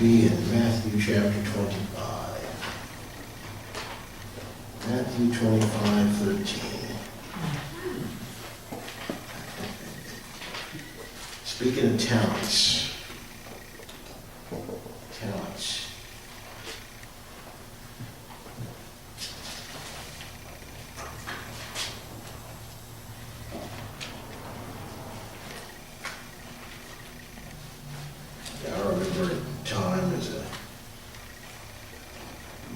be in Matthew chapter 25. Matthew 25:13. Speaking of talents. Talents. I remember a time as a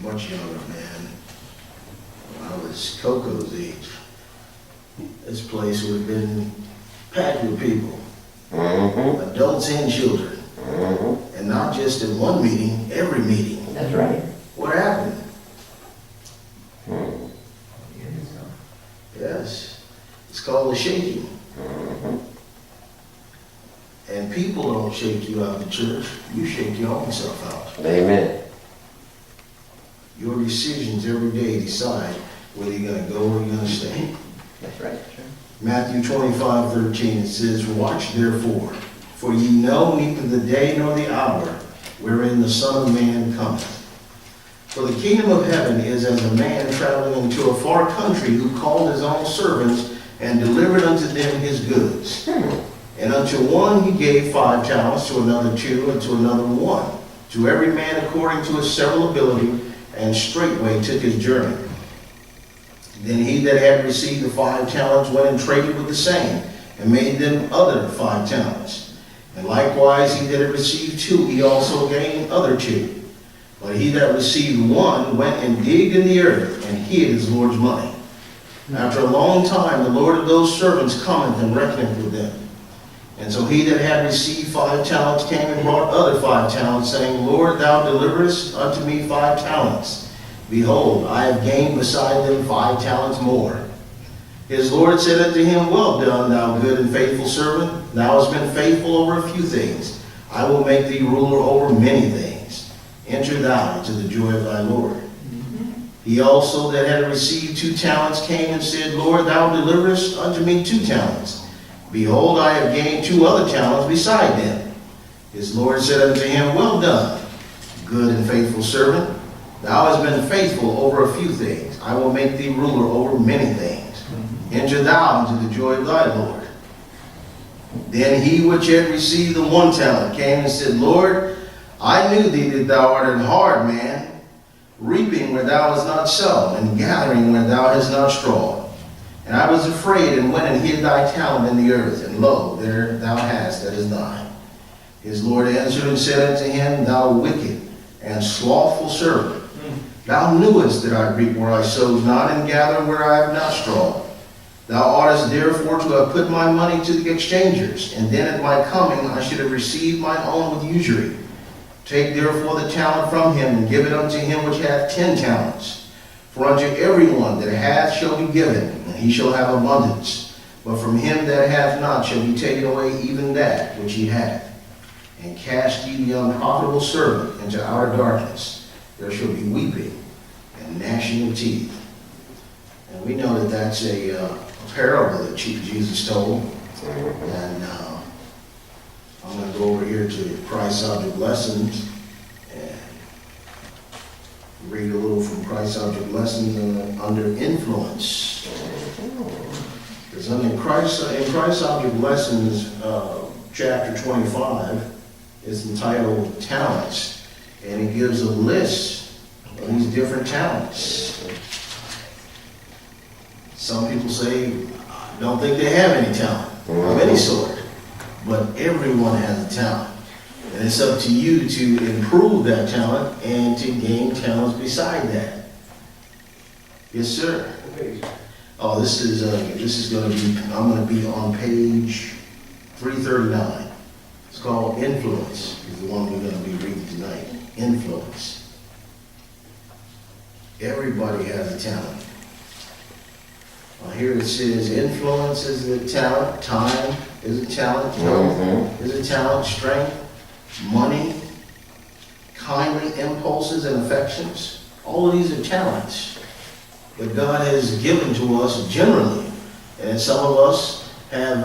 much younger man, when I was Coco's age. This place would have been packed with people, adults and children, and not just in one meeting, every meeting. That's right. What happened? Yes, it's called the shaking. And people don't shake you out of the church. You shake your own self out. Amen. Your decisions every day decide whether you're going to go or you're going to stay. That's right. Matthew 25:13, it says, "Watch therefore, for ye know neither the day nor the hour wherein the Son of Man cometh. For the kingdom of heaven is as a man traveling into a far country, who called his own servants and delivered unto them his goods. And unto one he gave 5 talents, to another 2, and to another 1, to every man according to his several ability, and straightway took his journey. Then he that had received the 5 talents went and traded with the same, and made them other 5 talents. And likewise he that had received 2, he also gained other 2. But he that received 1 went and digged in the earth, and hid his Lord's money. After a long time the Lord of those servants cometh and reckoneth with them. And so he that had received 5 talents came and brought other 5 talents, saying, Lord, thou deliverest unto me 5 talents. Behold, I have gained beside them 5 talents more. His Lord said unto him, Well done, thou good and faithful servant. Thou hast been faithful over a few things. I will make thee ruler over many things. Enter thou into the joy of thy Lord. He also that had received 2 talents came and said, Lord, thou deliverest unto me 2 talents. Behold, I have gained 2 other talents beside them. His Lord said unto him, Well done, good and faithful servant. Thou hast been faithful over a few things. I will make thee ruler over many things. Enter thou into the joy of thy Lord. Then he which had received the 1 talent came and said, Lord, I knew thee that thou art an hard man, reaping where thou hast not sown, and gathering where thou hast not strawed. And I was afraid, and went and hid thy talent in the earth, and lo, there thou hast that is thine. His Lord answered and said unto him, Thou wicked and slothful servant, thou knewest that I reap where I sowed not, and gather where I have not strawed. Thou oughtest therefore to have put my money to the exchangers, and then at my coming I should have received mine own with usury. Take therefore the talent from him, and give it unto him which hath 10 talents. For unto every one that hath shall be given, and he shall have abundance. But from him that hath not shall be taken away even that which he hath. And cast ye the unprofitable servant into outer darkness. There shall be weeping and gnashing of teeth. And we know that that's a parable that Jesus told. And I'm going to go over here to Christ's Object Lessons and read a little from Christ's Object Lessons under influence. Because in Christ's Object Lessons, chapter 25, is entitled Talents, and it gives a list of these different talents. Some people say, don't think they have any talent of any sort, but everyone has a talent. And it's up to you to improve that talent and to gain talents beside that. Yes, sir. Oh, this is going to be, I'm going to be on page 339. It's called Influence, is the one we're going to be reading tonight. Influence. Everybody has a talent. Here it says influence is a talent, time is a talent, health is a talent, strength, money, kindly impulses and affections. All of these are talents that God has given to us generally. And some of us have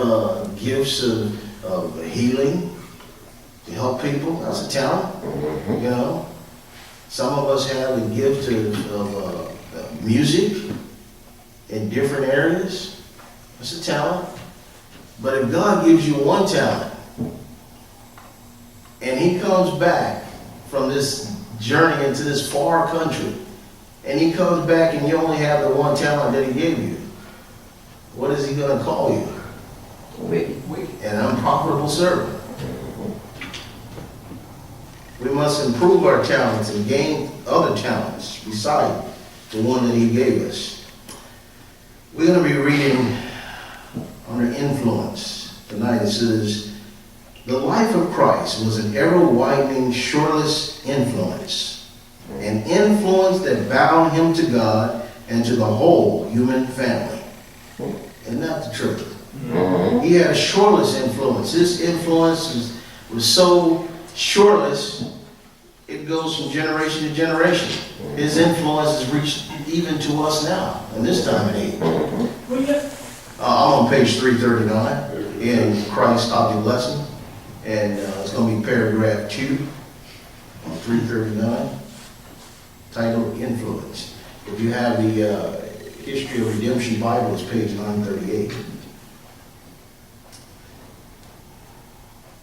gifts of healing, To help people, that's a talent, you know. Some of us have a gift of music in different areas. That's a talent. But if God gives you one talent, and he comes back from this journey into this far country, and he comes back and you only have the one talent that he gave you, what is he going to call you? Wicked. An unprofitable servant. We must improve our talents and gain other talents beside the one that he gave us. We're going to be reading under influence tonight. It says, the life of Christ was an ever-widening, shoreless influence, an influence that bound him to God and to the whole human family. Isn't that the truth? He had a shoreless influence. His influence was so shoreless, it goes from generation to generation. His influence has reached even to us now, in this time and age. I'm on page 339 in Christ's Object Lesson, and it's going to be paragraph 2 on 339, titled Influence. If you have the History of Redemption Bible, it's page 938.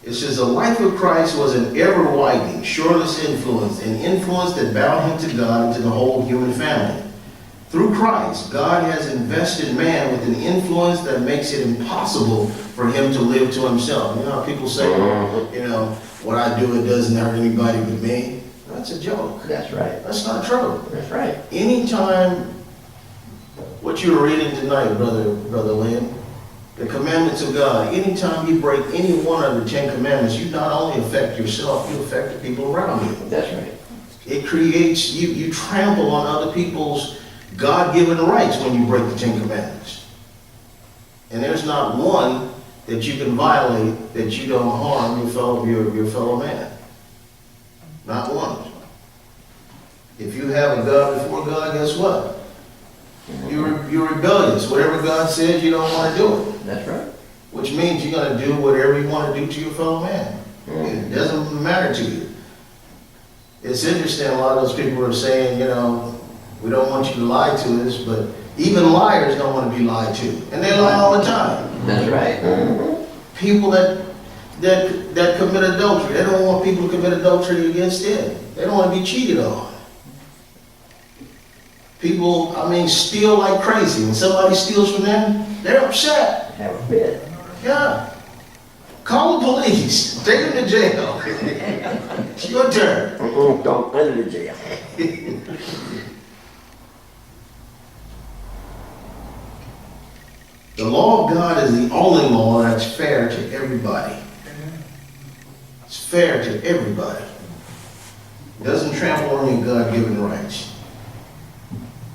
It says, the life of Christ was an ever-widening, shoreless influence, an influence that bound him to God and to the whole human family. Through Christ, God has invested man with an influence that makes it impossible for him to live to himself. You know how people say, you know, what I do, it doesn't hurt anybody but me. That's a joke. That's right. That's not true. That's right. Anytime, what you're reading tonight, Brother Lynn, the commandments of God, anytime you break any one of the 10 commandments, you not only affect yourself, you affect the people around you. That's right. It creates, you trample on other people's God-given rights when you break the 10 commandments. And there's not one that you can violate that you don't harm your fellow man. Not one. If you have a God before God, guess what? You're rebellious. Whatever God says, you don't want to do it. That's right. Which means you're going to do whatever you want to do to your fellow man. It doesn't matter to you. It's interesting, a lot of those people are saying, you know, we don't want you to lie to us, but even liars don't want to be lied to. And they lie all the time. That's right. People that commit adultery, they don't want people to commit adultery against them. They don't want to be cheated on. People, steal like crazy. When somebody steals from them, they're upset. Have a fit. Yeah. Call the police. Take them to jail. It's your turn. Don't under the jail. The law of God is the only law that's fair to everybody. It's fair to everybody. It doesn't trample on your God-given rights.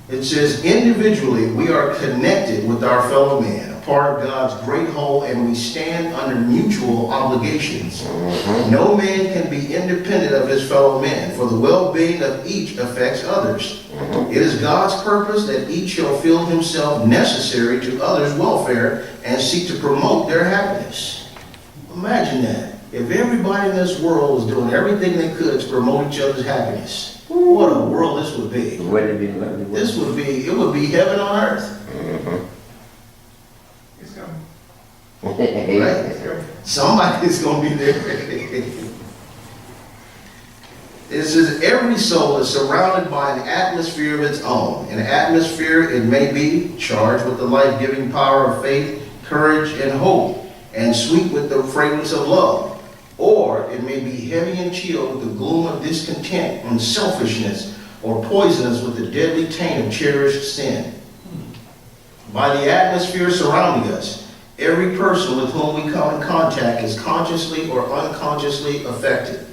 It says, individually, we are connected with our fellow man, a part of God's great whole, and we stand under mutual obligations. No man can be independent of his fellow man, for the well-being of each affects others. It is God's purpose that each shall feel himself necessary to others' welfare and seek to promote their happiness. Imagine that. If everybody in this world was doing everything they could to promote each other's happiness, what a world this would be. Would it be lovely? It would be heaven on earth. It's coming. Right? Somebody's going to be there. It says every soul is surrounded by an atmosphere of its own. An atmosphere, it may be charged with the life-giving power of faith, courage, and hope, and sweet with the fragrance of love. Or it may be heavy and chill with the gloom of discontent and selfishness, or poisonous with the deadly taint of cherished sin. By the atmosphere surrounding us, every person with whom we come in contact is consciously or unconsciously affected.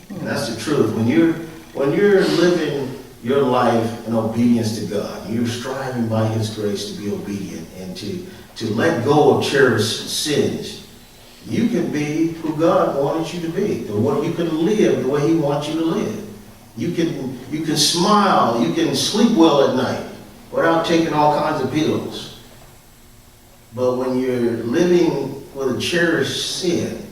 And that's the truth. When you're living your life in obedience to God, you're striving by His grace to be obedient and to let go of cherished sins, you can be who God wanted you to be. You can live the way He wants you to live. You can smile. You can sleep well at night without taking all kinds of pills. But when you're living with a cherished sin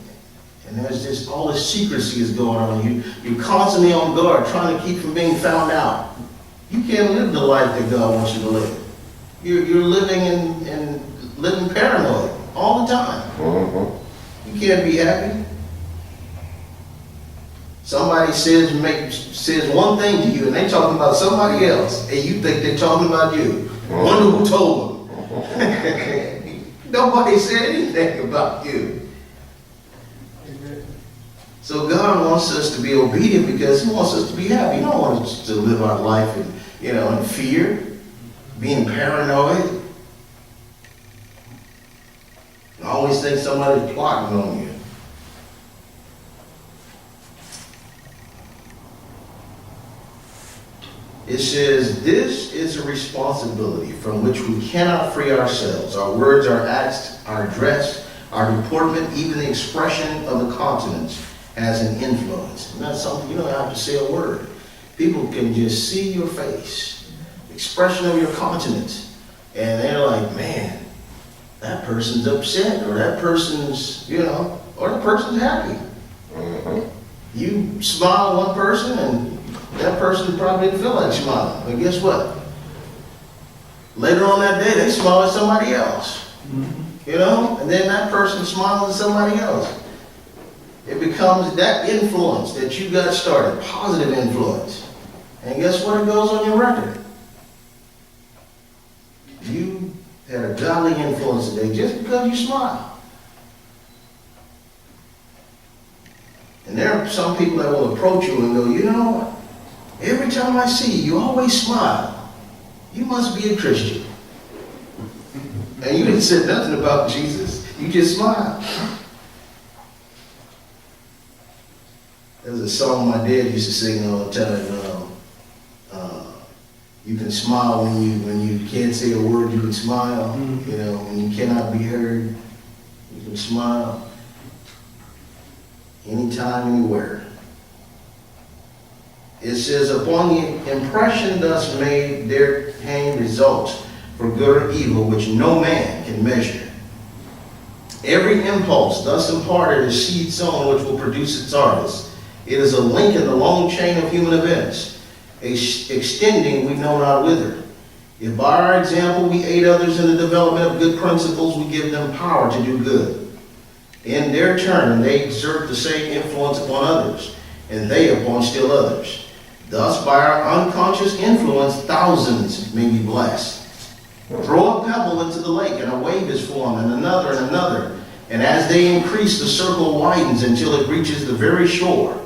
And there's just all this secrecy is going on. You're constantly on guard, trying to keep from being found out. You can't live the life that God wants you to live. You're living and living paranoid all the time. You can't be happy. Somebody says one thing to you, and they're talking about somebody else, and you think they're talking about you. Wonder who told them. Nobody said anything about you. So God wants us to be obedient because He wants us to be happy. He don't want us to live our life in fear, being paranoid. I always think somebody's plotting on you. It says, this is a responsibility from which we cannot free ourselves. Our words, our acts, our dress, our deportment, even the expression of the countenance has an influence. And that's something you don't have to say a word. People can just see your face, expression of your countenance, and they're like, man, that person's upset, or that person's, or that person's happy. You smile at one person, and that person probably didn't feel like smiling. But guess what? Later on that day, they smile at somebody else. And then that person smiles at somebody else. It becomes that influence that you got started, positive influence. And guess what? It goes on your record. You had a godly influence today just because you smile. And there are some people that will approach you and go, you know what? Every time I see you, you always smile. You must be a Christian. And you didn't say nothing about Jesus. You just smiled. There's a song my dad used to sing all the time. You can smile when you can't say a word. You can smile. When you cannot be heard, you can smile. Anytime, anywhere. It says, upon the impression thus made, there hang results for good or evil, which no man can measure. Every impulse thus imparted is seed sown, which will produce its harvest. It is a link in the long chain of human events, extending we know not whither. If by our example we aid others in the development of good principles, we give them power to do good. In their turn, they exert the same influence upon others, and they upon still others. Thus, by our unconscious influence, thousands may be blessed. Throw a pebble into the lake, and a wave is formed, and another, and another. And as they increase, the circle widens until it reaches the very shore.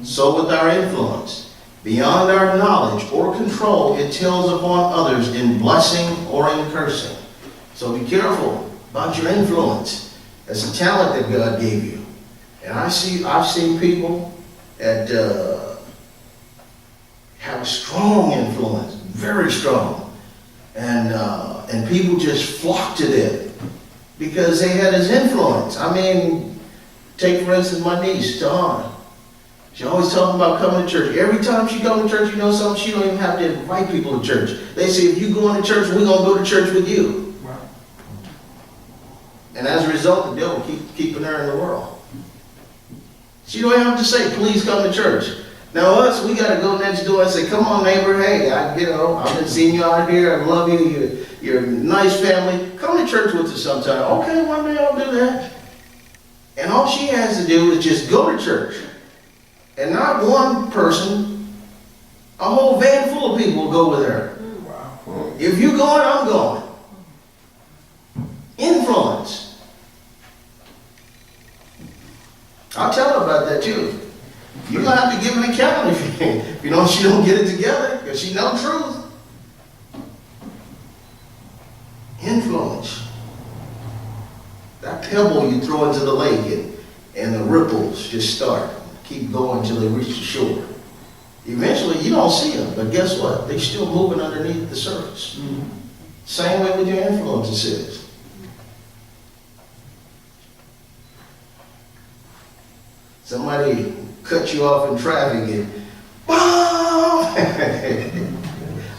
So with our influence, beyond our knowledge or control, it tells upon others in blessing or in cursing. So be careful about your influence. It's a talent that God gave you. And I've seen people that have a strong influence, very strong. And people just flock to them because they had his influence. I mean, take for instance my niece, Dawn. She always talking about coming to church. Every time she comes to church, you know something, she don't even have to invite people to church. They say, if you go into church, we're going to go to church with you. Right. And as a result, the devil keeping her in the world. She don't have to say, please come to church. Now us, we got to go next door and say, come on neighbor, hey, I've been seeing you out here, I love you, you're a nice family. Come to church with us sometime. Okay, one day I'll do that. And all she has to do is just go to church. And not one person, a whole van full of people will go with her. Wow. If you're going, I'm going. Influence. I'll tell her about that too. You're going to have to give an account if she don't get it together, because she knows truth. Influence. That pebble you throw into the lake and the ripples just start. Keep going until they reach the shore. Eventually, you don't see them, but guess what? They're still moving underneath the surface. Mm-hmm. Same way with your influence, it says. Somebody cut you off in traffic and BOOM!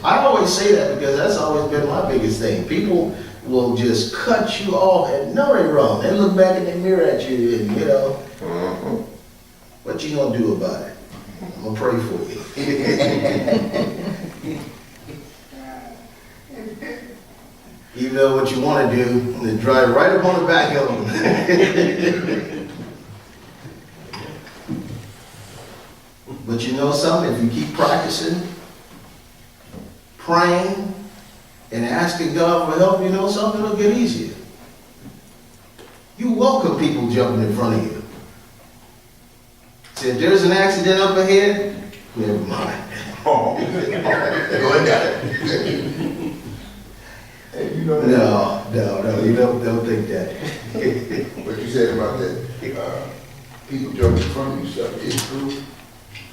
I always say that because that's always been my biggest thing. People will just cut you off and know they're wrong. They look back in the mirror at you and, What you gonna do about it? I'm gonna pray for you. Even though what you want to do is drive right up on the back of them. But you know something? If you keep practicing, praying, and asking God for help, you know something? It'll get easier. You welcome people jumping in front of you. See, if there's an accident up ahead, never mind. Go ahead, got it. Hey, you know that. No, you don't think that. What you said about that, people jumping in front of you stuff is true.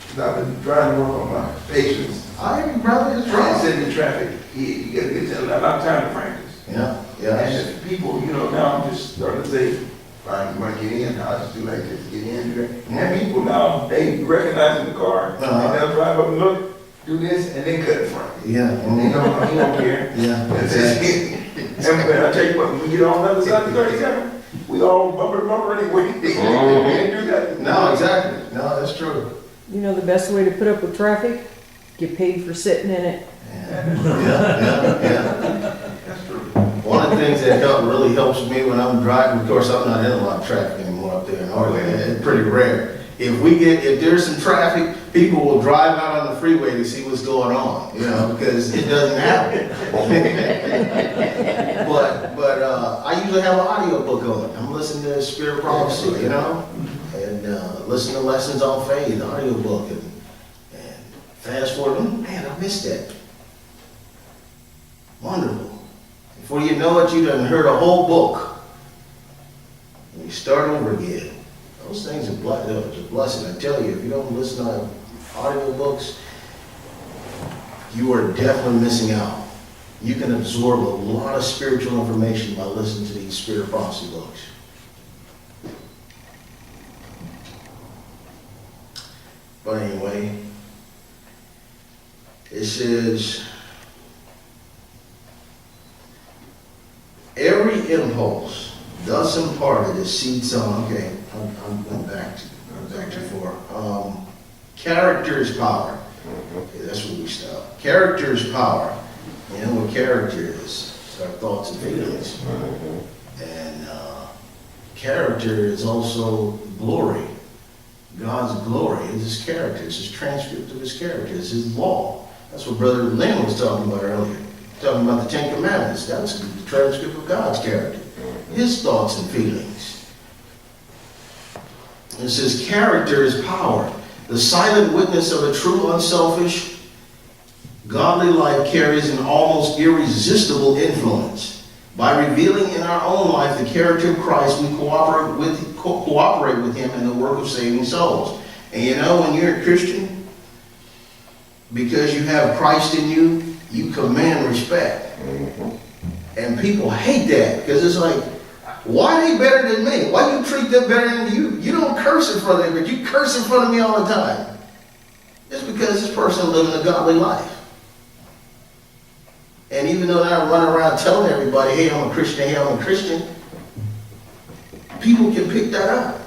'Cause I've been trying to work on my patience. I hear you, brother, it's Trying to right. sit in traffic, you gotta get a lot of time to practice. Yeah. And if people, now I'm just starting to say, fine, you want to get in, I'll just do like this, get in, do that. And then people now, they recognize in the car, and they'll drive up and look, do this, and then cut in front. Yeah. And they don't, he don't care. Yeah. That's it. And I tell you what, when we get on the other side of 37, we all bumper anyway. We can't do that. No, exactly. No, that's true. You know the best way to put up with traffic? Get paid for sitting in it. Yeah. That's true. One of the things that really helps me when I'm driving, of course, I'm not in a lot of traffic anymore up there in Oregon. It's pretty rare. If there's some traffic, people will drive out on the freeway to see what's going on, because it doesn't happen. But I usually have an audio book on. I'm listening to Spirit Prophecy, and listen to Lessons on Faith, audio book, and fast forward. Man, I missed that. Wonderful. Before you know it, you done heard a whole book. And you start over again. Those things are a blessing. I tell you, if you don't listen to audiobooks, you are definitely missing out. You can absorb a lot of spiritual information by listening to these Spirit Prophecy books. But anyway, it says, every impulse thus imparted is seed sown. Okay, I'm going back to 4. Character is power. Okay, that's where we stop. Character is power. You know what character is? It's our thoughts and feelings. And character is also glory. God's glory is his character. It's his transcript of his character. It's his law. That's what Brother Lynn was talking about earlier. Talking about the Ten Commandments. That's the transcript of God's character. His thoughts and feelings. It says character is power. The silent witness of a true, unselfish, godly life carries an almost irresistible influence. By revealing in our own life the character of Christ, we cooperate with him in the work of saving souls. And when you're a Christian, because you have Christ in you, you command respect. And people hate that, because it's like, why are they better than me? Why do you treat them better than you? You don't curse in front of them, but you curse in front of me all the time. It's because this person living a godly life. And even though I run around telling everybody, hey, I'm a Christian, people can pick that up.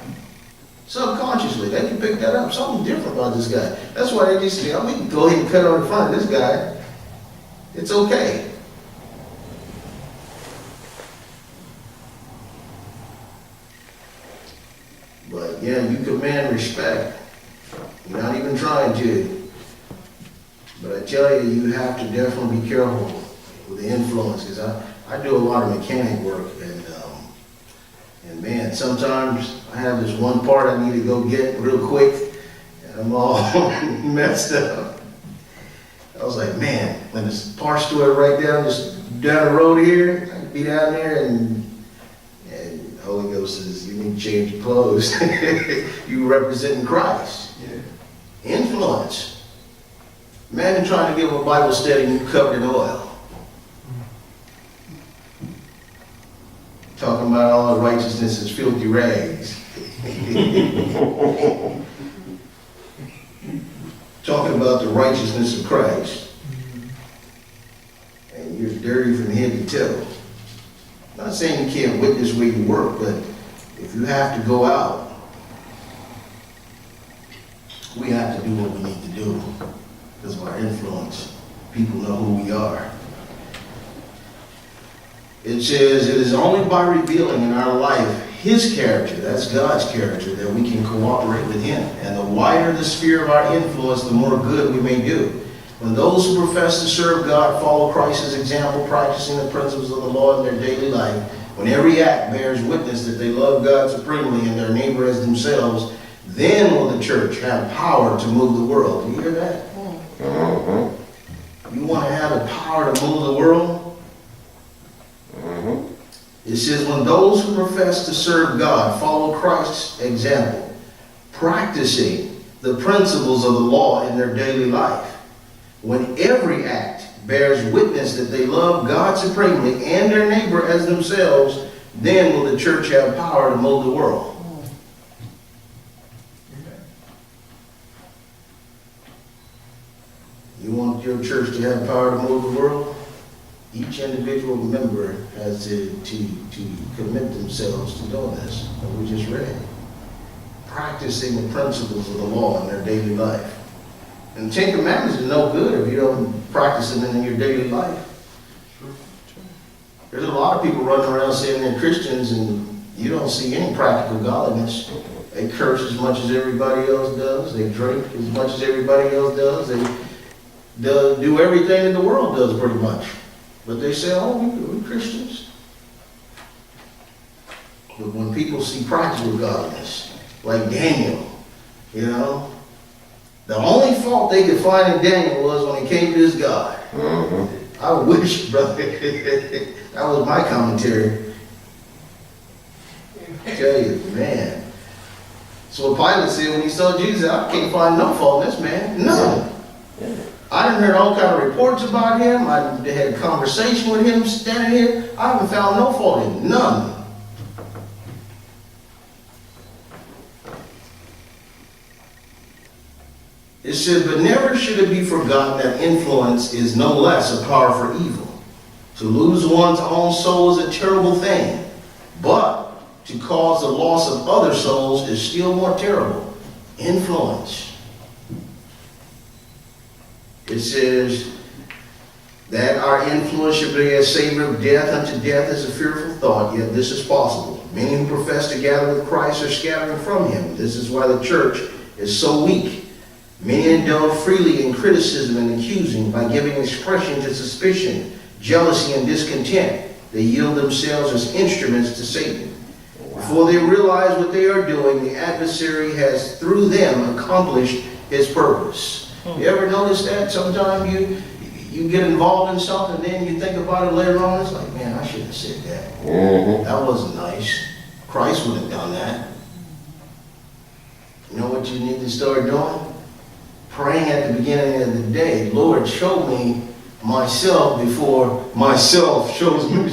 Subconsciously, they can pick that up. Something different about this guy. That's why they just say, we can go ahead and cut on in front of this guy. It's okay. But yeah, you command respect. You're not even trying to. But I tell you, you have to definitely be careful with the influence, because I do a lot of mechanic work, and man, sometimes I have this one part I need to go get real quick, and I'm all messed up. I was like, man, when this parts store right down the road here, I can be down there, and the Holy Ghost says, you need to change your clothes. You representing Christ. Yeah. Influence. Imagine trying to give a Bible study and you covered in oil. Talking about all the righteousness is filthy rags. Talking about the righteousness of Christ. And you're dirty from head to toe. I'm not saying you can't witness where you work, but if you have to go out we have to do what we need to do because of our influence. People know who we are. It says, it is only by revealing in our life His character, that's God's character, that we can cooperate with Him. And the wider the sphere of our influence, the more good we may do. When those who profess to serve God follow Christ's example, practicing the principles of the law in their daily life, when every act bears witness that they love God supremely and their neighbor as themselves, then will the church have power to move the world. Do you hear that? You want to have the power to move the world? It says, when those who profess to serve God follow Christ's example, practicing the principles of the law in their daily life, when every act bears witness that they love God supremely and their neighbor as themselves, then will the church have power to move the world. You want your church to have power to move the world? Each individual member has to commit themselves to doing this, that we just read. Practicing the principles of the law in their daily life. And the Ten Commandments are no good if you don't practice them in your daily life. There's a lot of people running around saying they're Christians and you don't see any practical godliness. They curse as much as everybody else does. They drink as much as everybody else does. They do everything that the world does pretty much. But they say, oh, we're Christians. But when people see practical godliness, like Daniel, you know, the only fault they could find in Daniel was when he came to his God. I wish, brother, that was my commentary. I tell you, man. So what Pilate said when he saw Jesus, I can't find no fault in this man. None. I done heard all kind of reports about him. I had a conversation with him standing here. I haven't found no fault in him. None. It says, but never should it be forgotten that influence is no less a power for evil. To lose one's own soul is a terrible thing, but to cause the loss of other souls is still more terrible. Influence. It says that our influence should be a savor of death unto death is a fearful thought, yet this is possible. Many who profess to gather with Christ are scattering from him. This is why the church is so weak. Many indulge freely in criticism and accusing by giving expression to suspicion, jealousy, and discontent. They yield themselves as instruments to Satan. Before they realize what they are doing, the adversary has, through them, accomplished his purpose. You ever notice that? Sometimes you get involved in something, and then you think about it later on, it's like, man, I shouldn't have said that. That wasn't nice. Christ would have done that. You know what you need to start doing? Praying at the beginning of the day, Lord, show me myself before myself shows up and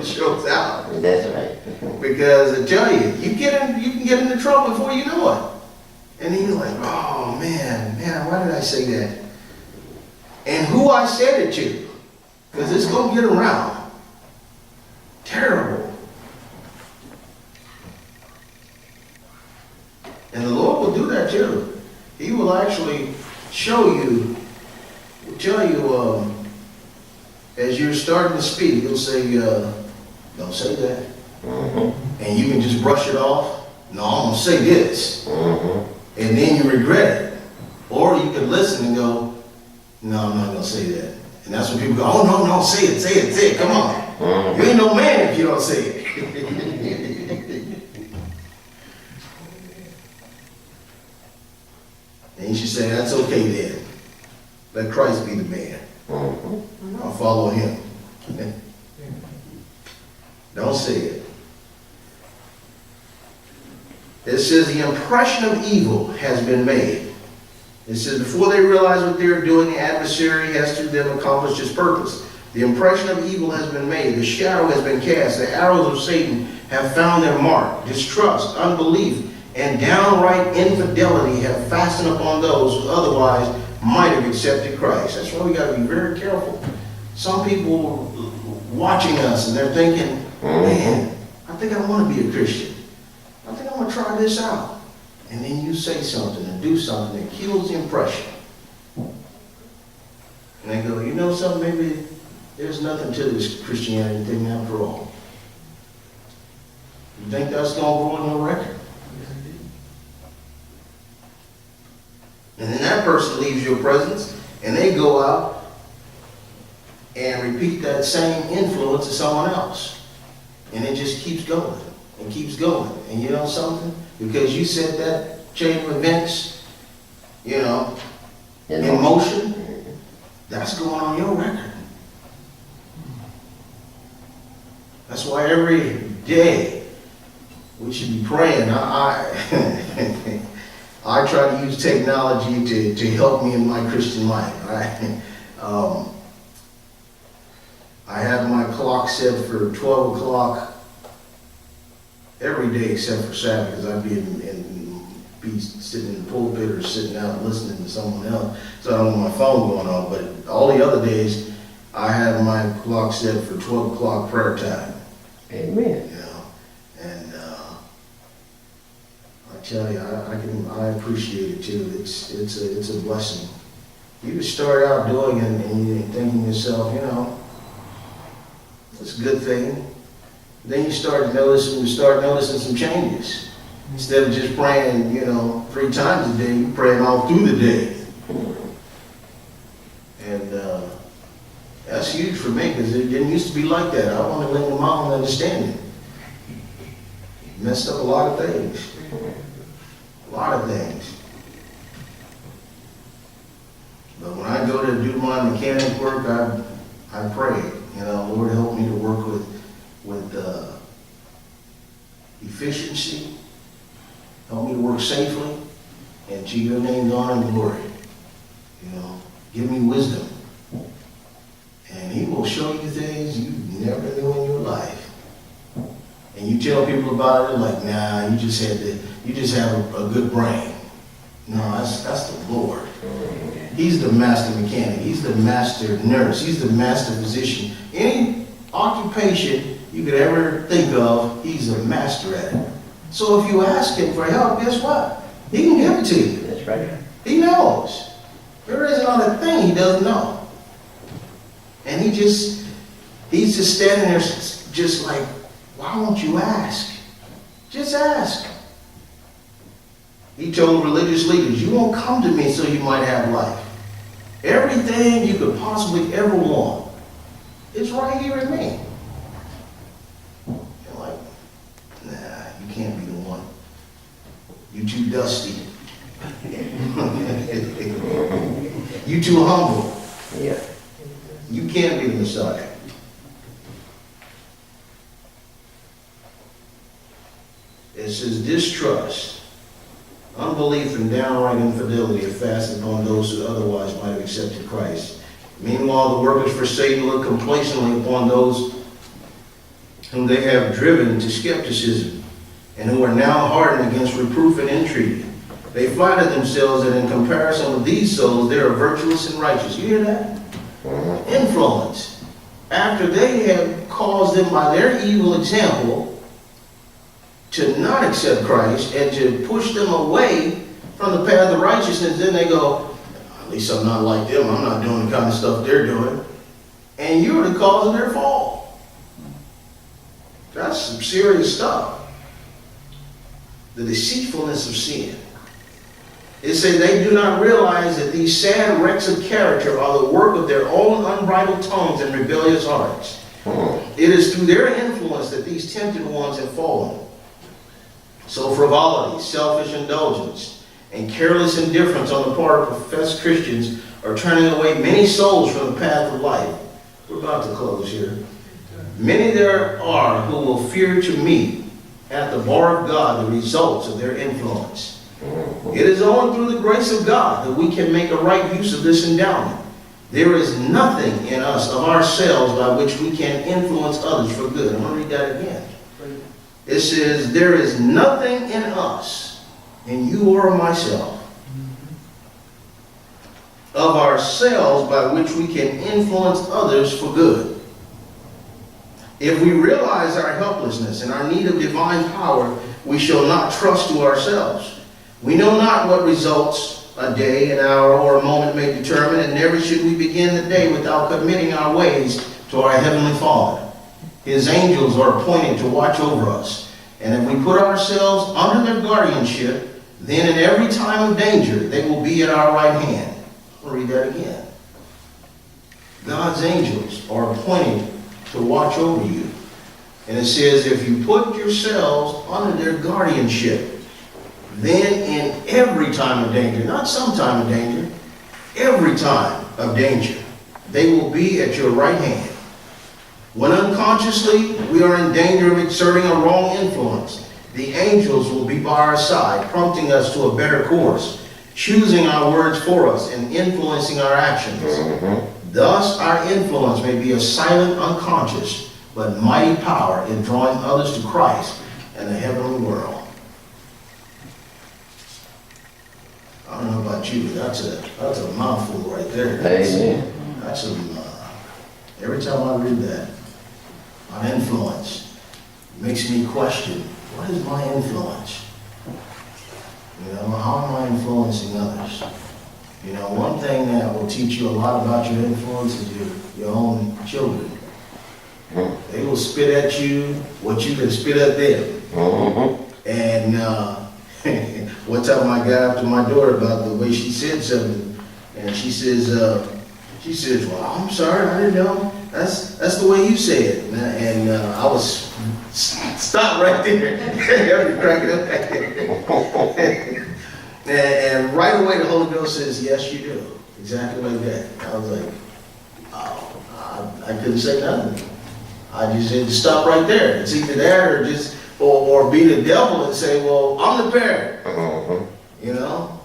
shows out. That's right. Because I tell you, you can get into trouble before you know it. And then you're like, oh man, why did I say that? And who I said it to. Because it's going to get around. Terrible. And the Lord will do that too. He will actually show you, tell you, as you're starting to speak, he'll say, don't say that. And you can just brush it off. No, I'm going to say this. And then you regret it. Or you can listen and go, no, I'm not going to say that. And that's when people go, oh, no, say it, come on. You ain't no man if you don't say it. And you should say, that's okay then. Let Christ be the man. I'll follow him. Don't say it. It says the impression of evil has been made. It says before they realize what they're doing, the adversary has through them accomplished his purpose. The impression of evil has been made. The shadow has been cast. The arrows of Satan have found their mark. Distrust, unbelief, and downright infidelity have fastened upon those who otherwise might have accepted Christ. That's why we got to be very careful. Some people watching us and they're thinking, man, I think I want to be a Christian. I think I'm going to try this out. and then you say something and do something that kills the impression. And they go, you know something, maybe there's nothing to this Christianity thing after all. You think that's going to go on your record? And then that person leaves your presence, and they go out and repeat that same influence to someone else. And it just keeps going and keeps going. And you know something? Because you set that chain of events, you know, in motion, that's going on your record. That's why every day we should be praying. I try to use technology to help me in my Christian life. Right? I have my clock set for 12 o'clock every day except for Sabbath, because I'd be sitting in the pulpit or sitting out listening to someone else, so I don't have my phone going on. But all the other days, I have my clock set for 12 o'clock prayer time. Amen. You know, and I tell you, I appreciate it too. It's a blessing. You just start out doing it and you're thinking to yourself, you know, it's a good thing. Then you start noticing some changes. Instead of just praying, you know, 3 times a day, you're praying all through the day. And that's huge for me, because it didn't used to be like that. I want to lean on my own understanding. Messed up a lot of things. A lot of things. But when I go to do my mechanic work, I pray. You know, Lord, help me to work with efficiency. Help me to work safely, and to your name, honor, and glory. You know, give me wisdom. And he will show you things you never knew in your life. And you tell people about it, like, nah, you just have a good brain. No, that's the Lord. He's the master mechanic. He's the master nurse. He's the master physician. Any occupation you could ever think of, he's a master at it. So if you ask him for help, guess what? He can give it to you. That's right. He knows. There is not a thing he doesn't know. And he's just standing there just like, why won't you ask? Just ask. He told religious leaders, you won't come to me so you might have life. Everything you could possibly ever want is right here in me. You're like, nah, you can't be the one. You too dusty. You too humble. Yeah. You can't be the Messiah. It says distrust, unbelief, and downright infidelity are fastened upon those who otherwise might have accepted Christ. Meanwhile, the workers for Satan look complacently upon those whom they have driven to skepticism and who are now hardened against reproof and entreaty. They flatter themselves that in comparison with these souls, they are virtuous and righteous. You hear that? Influence. After they have caused them by their evil example to not accept Christ and to push them away from the path of righteousness, then they go, at least I'm not like them. I'm not doing the kind of stuff they're doing. And you're the cause of their fall. That's some serious stuff. The deceitfulness of sin. It says they do not realize that these sad wrecks of character are the work of their own unbridled tongues and rebellious hearts. It is through their influence that these tempted ones have fallen. So frivolity, selfish indulgence, and careless indifference on the part of professed Christians are turning away many souls from the path of life. We're about to close here. Many there are who will fear to meet at the bar of God the results of their influence. It is only through the grace of God that we can make a right use of this endowment. There is nothing in us of ourselves by which we can influence others for good. I'm going to read that again. It says, there is nothing in us, in you or myself, of ourselves by which we can influence others for good. If we realize our helplessness and our need of divine power, we shall not trust to ourselves, We know not what results a day, an hour, or a moment may determine, and never should we begin the day without committing our ways to our Heavenly Father. His angels are appointed to watch over us, and if we put ourselves under their guardianship, then in every time of danger, they will be at our right hand. I'll read that again. God's angels are appointed to watch over you. And it says, if you put yourselves under their guardianship, then in every time of danger, not some time of danger, every time of danger, they will be at your right hand. When unconsciously we are in danger of exerting a wrong influence, the angels will be by our side, prompting us to a better course, choosing our words for us, and influencing our actions. Thus, our influence may be a silent, unconscious, but mighty power in drawing others to Christ and the heavenly world. I don't know about you, but that's a mouthful right there. Amen. That's every time I read that, our influence makes me question, what is my influence? You know, how am I influencing others? You know, one thing that will teach you a lot about your influence is your own children. They will spit at you what you can spit at them. And one time I got up to my daughter about the way she said something, and she says, well, I'm sorry, I didn't know. That's the way you say it. And I was stopped right there. I was cracking up back there. And right away the Holy Ghost says, yes, you do. Exactly like that. I was like, oh, I couldn't say nothing. I just had to stop right there. It's either that or be the devil and say, well, I'm the parent. You know?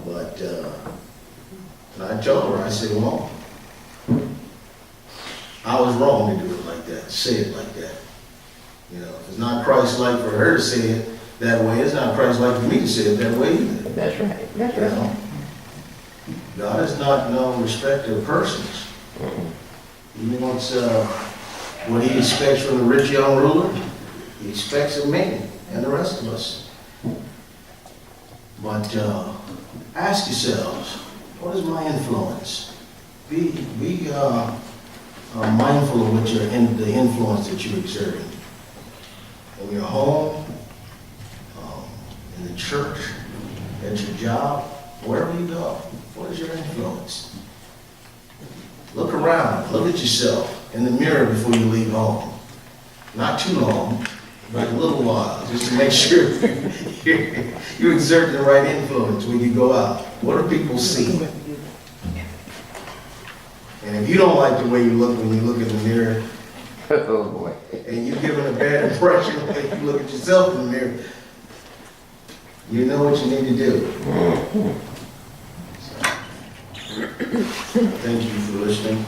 But and I told her, I said, well, I was wrong to do it like that, say it like that. You know, if it's not Christ-like for her to say it that way, it's not Christ-like for me to say it that way either. That's right. That's You right. know? God is not no respecter of persons. He wants what he expects from the rich young ruler, he expects of me and the rest of us. But ask yourselves, what is my influence? Be mindful of the influence that you're exerting in your home, in the church, at your job, wherever you go. What is your influence? Look around, look at yourself in the mirror before you leave home. Not too long, but a little while, just to make sure you exert the right influence when you go out. What do people see? And if you don't like the way you look when you look in the mirror, Oh boy. and you're giving a bad impression when you look at yourself in the mirror, you know what you need to do. So, thank you for listening.